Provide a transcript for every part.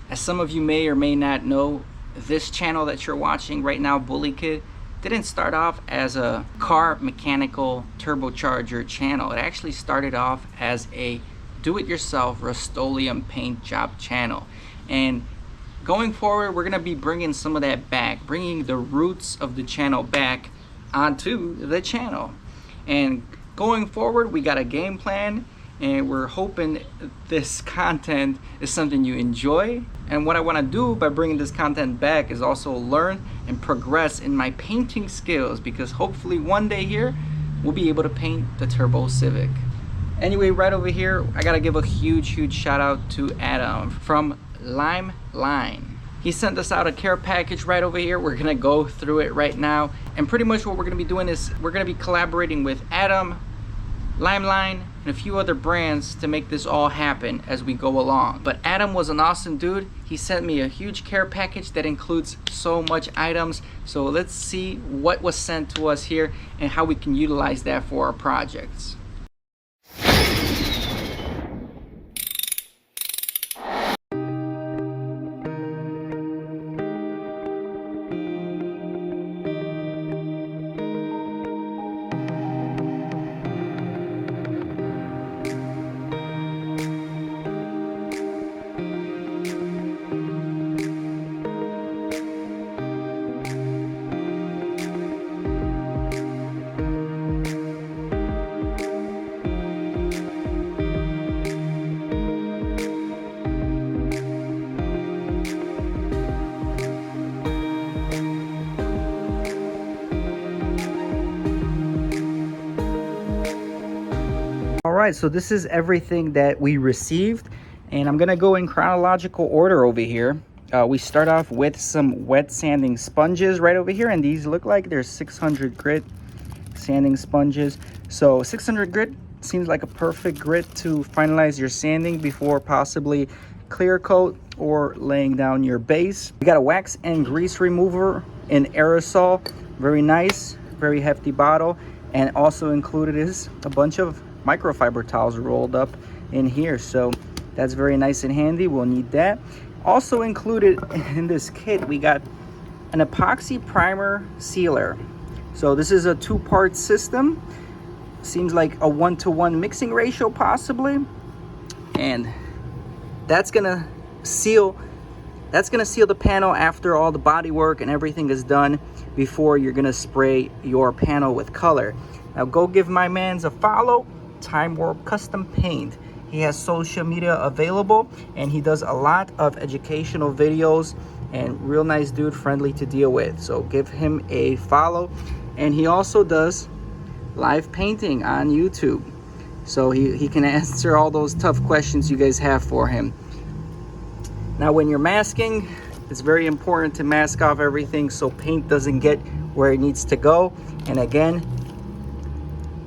As some of you may or may not know, this channel that you're watching right now, Bully Kid, didn't start off as a car mechanical turbocharger channel. It actually started off as a do-it-yourself Rust-Oleum paint job channel. And going forward, we're gonna be bringing some of that back, bringing the roots of the channel back onto the channel. And going forward, we got a game plan, and we're hoping this content is something you enjoy. And what I want to do by bringing this content back is also learn and progress in my painting skills, because hopefully one day here we'll be able to paint the Turbo Civic. Anyway, right over here I gotta give a huge shout out to Adam from Limeline. He sent us out a care package right over here. We're gonna go through it right now, and pretty much what we're gonna be doing is we're gonna be collaborating with Adam, Limeline, and a few other brands to make this all happen as we go along. But Adam was an awesome dude. He sent me a huge care package that includes so much items. So let's see what was sent to us here and how we can utilize that for our projects. Alright, so this is everything that we received, and I'm gonna go in chronological order over here. We start off with some wet sanding sponges right over here, and these look like they're 600 grit sanding sponges. So 600 grit seems like a perfect grit to finalize your sanding before possibly clear coat or laying down your base. We got a wax and grease remover in aerosol, very nice, very hefty bottle, and also included is a bunch of microfiber towels rolled up in here, so that's very nice and handy. We'll need that. Also included in this kit, we got an epoxy primer sealer. So this is a two-part system. Seems like a 1-to-1 mixing ratio possibly, and that's gonna seal the panel after all the body work and everything is done, before you're gonna spray your panel with color. Now go give my man's a follow, Time Warp Custom Paint. He has social media available, and he does a lot of educational videos, and real nice dude, friendly to deal with. So give him a follow. And he also does live painting on YouTube, so he can answer all those tough questions you guys have for him. Now when you're masking, it's very important to mask off everything so paint doesn't get where it needs to go. And again,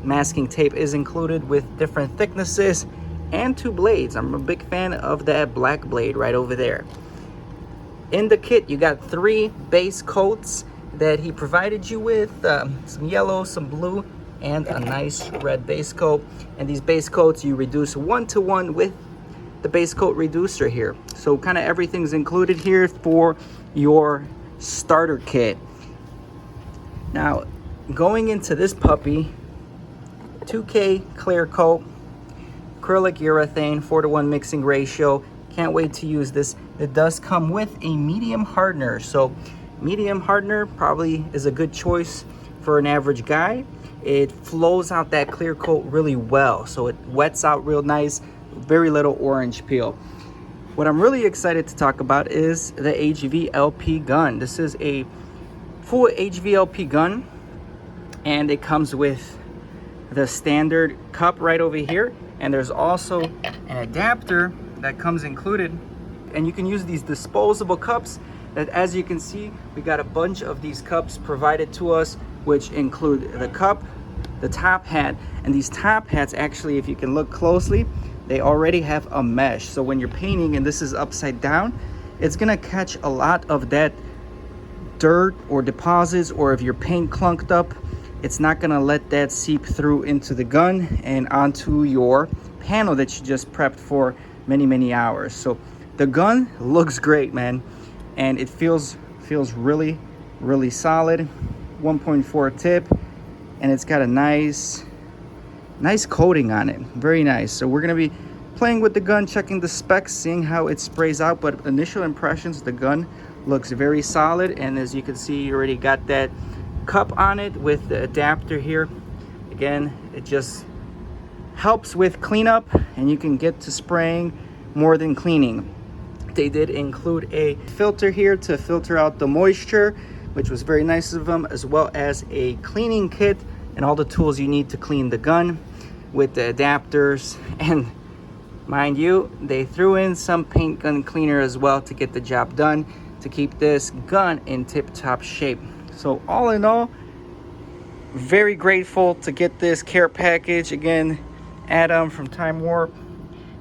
masking tape is included with different thicknesses and 2 blades. I'm a big fan of that black blade right over there. In the kit, you got 3 base coats that he provided you with, some yellow, some blue, and a nice red base coat. And these base coats you reduce 1-to-1 with the base coat reducer here. So kind of everything's included here for your starter kit. Now going into this puppy, 2K clear coat, acrylic urethane, 4-to-1 mixing ratio. Can't wait to use this. It does come with a medium hardener, so medium hardener probably is a good choice for an average guy. It flows out that clear coat really well, so it wets out real nice, very little orange peel. What I'm really excited to talk about is the HVLP gun. This is a full HVLP gun, and it comes with the standard cup right over here, and there's also an adapter that comes included, and you can use these disposable cups that, as you can see, we got a bunch of these cups provided to us, which include the cup, the top hat, and these top hats, actually, if you can look closely, they already have a mesh. So when you're painting and this is upside down, it's gonna catch a lot of that dirt or deposits, or if your paint clunked up, it's not gonna let that seep through into the gun and onto your panel that you just prepped for many hours. So The gun looks great, man, and it feels really solid. 1.4 tip, and it's got a nice coating on it, very nice. So we're gonna be playing with the gun, checking the specs, seeing how it sprays out. But initial impressions, the gun looks very solid, and as you can see, you already got that cup on it with the adapter here. Again, it just helps with cleanup, and you can get to spraying more than cleaning. They did include a filter here to filter out the moisture, which was very nice of them, as well as a cleaning kit and all the tools you need to clean the gun with the adapters. And mind you, they threw in some paint gun cleaner as well to get the job done, to keep this gun in tip-top shape. So all in all, very grateful to get this care package. Again, Adam from Time Warp,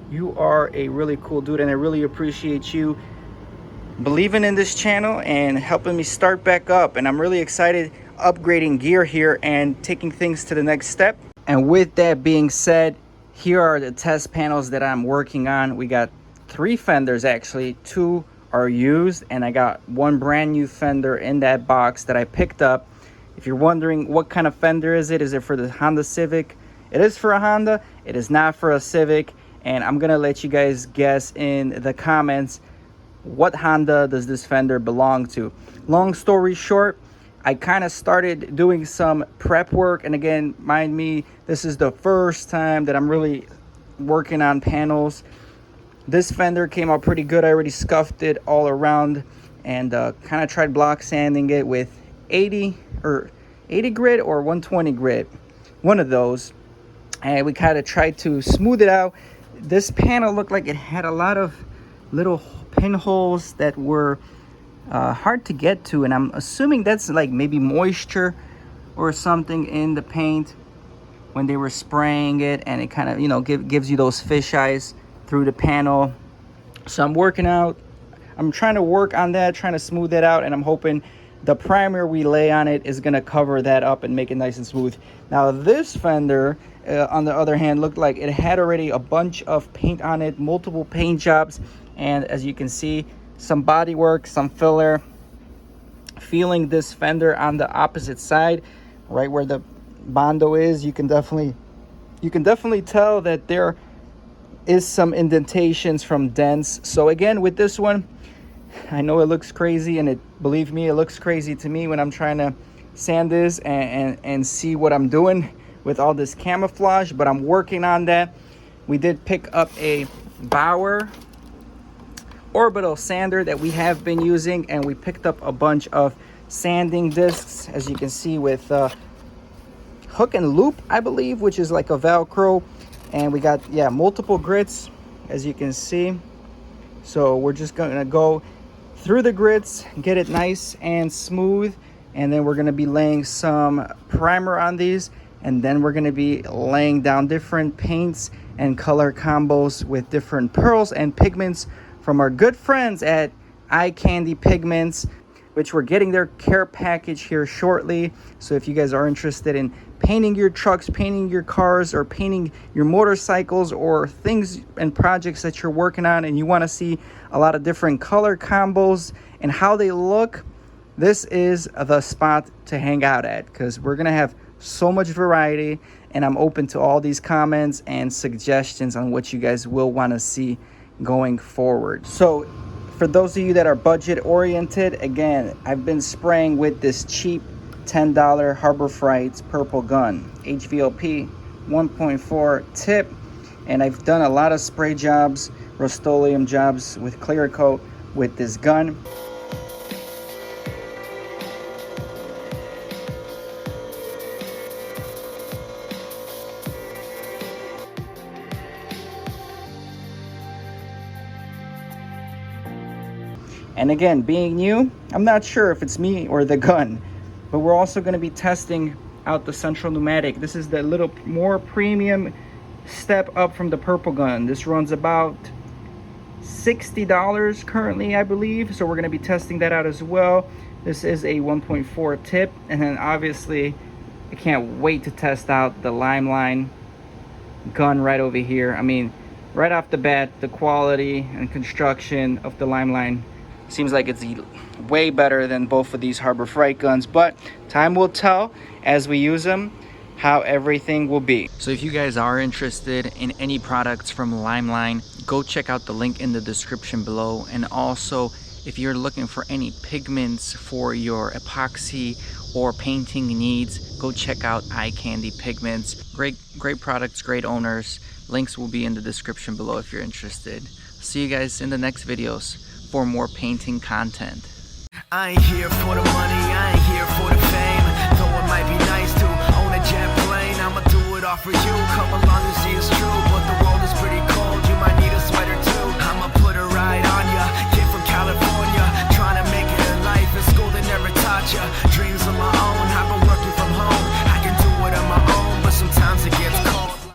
you are a really cool dude, and I really appreciate you believing in this channel and helping me start back up. And I'm really excited upgrading gear here and taking things to the next step. And with that being said, here are the test panels that I'm working on. We got 3 fenders, actually 2 are used, and I got 1 brand new fender in that box that I picked up. If you're wondering what kind of fender is it for the Honda Civic? It is for a Honda, it is not for a Civic, and I'm gonna let you guys guess in the comments what Honda does this fender belong to. Long story short, I kind of started doing some prep work, and again, mind me, this is the first time that I'm really working on panels. This fender came out pretty good. I already scuffed it all around and kind of tried block sanding it with 80 grit or 120 grit, one of those, and we kind of tried to smooth it out. This panel looked like it had a lot of little pinholes that were hard to get to, and I'm assuming that's like maybe moisture or something in the paint when they were spraying it, and it kind of, you know, gives you those fish eyes through the panel. So I'm trying to work on that, trying to smooth that out, and I'm hoping the primer we lay on it is going to cover that up and make it nice and smooth. Now this fender, on the other hand, looked like it had already a bunch of paint on it, multiple paint jobs, and as you can see, some body work, some filler. Feeling this fender on the opposite side, right where the Bondo is, you can definitely tell that there is some indentations from dents. So again, with this one, I know it looks crazy, and believe me, it looks crazy to me when I'm trying to sand this and see what I'm doing with all this camouflage, but I'm working on that. We did pick up a Bauer orbital sander that we have been using, and we picked up a bunch of sanding discs, as you can see, with hook and loop, I believe, which is like a Velcro, and we got multiple grits, as you can see. So we're just gonna go through the grits, get it nice and smooth, and then we're gonna be laying some primer on these, and then we're gonna be laying down different paints and color combos with different pearls and pigments from our good friends at Eye Candy Pigments, which we're getting their care package here shortly. So if you guys are interested in painting your trucks, painting your cars, or painting your motorcycles, or things and projects that you're working on, and you want to see a lot of different color combos and how they look, this is the spot to hang out at, because we're gonna have so much variety, and I'm open to all these comments and suggestions on what you guys will want to see going forward. So for those of you that are budget oriented, again, I've been spraying with this cheap $10 Harbor Freight purple gun, HVLP 1.4 tip, and I've done a lot of spray jobs, Rust-Oleum jobs with clear coat with this gun. And again, being new, I'm not sure if it's me or the gun, but we're also going to be testing out the central pneumatic. This is the little more premium step up from the purple gun. This runs about $60 currently, I believe. So we're going to be testing that out as well. This is a 1.4 tip. And then obviously, I can't wait to test out the Limeline gun right over here. I mean, right off the bat, the quality and construction of the Limeline seems like it's way better than both of these Harbor Freight guns, but time will tell as we use them how everything will be. So if you guys are interested in any products from Limeline, go check out the link in the description below. And also, if you're looking for any pigments for your epoxy or painting needs, go check out Eye Candy Pigments. Great products, great owners. Links will be in the description below if you're interested. See you guys in the next videos for more painting content. I ain't here for the money, I ain't here for the fame. Though it might be nice to own a jet plane, I'ma do it all for you. Come along and see it's true, but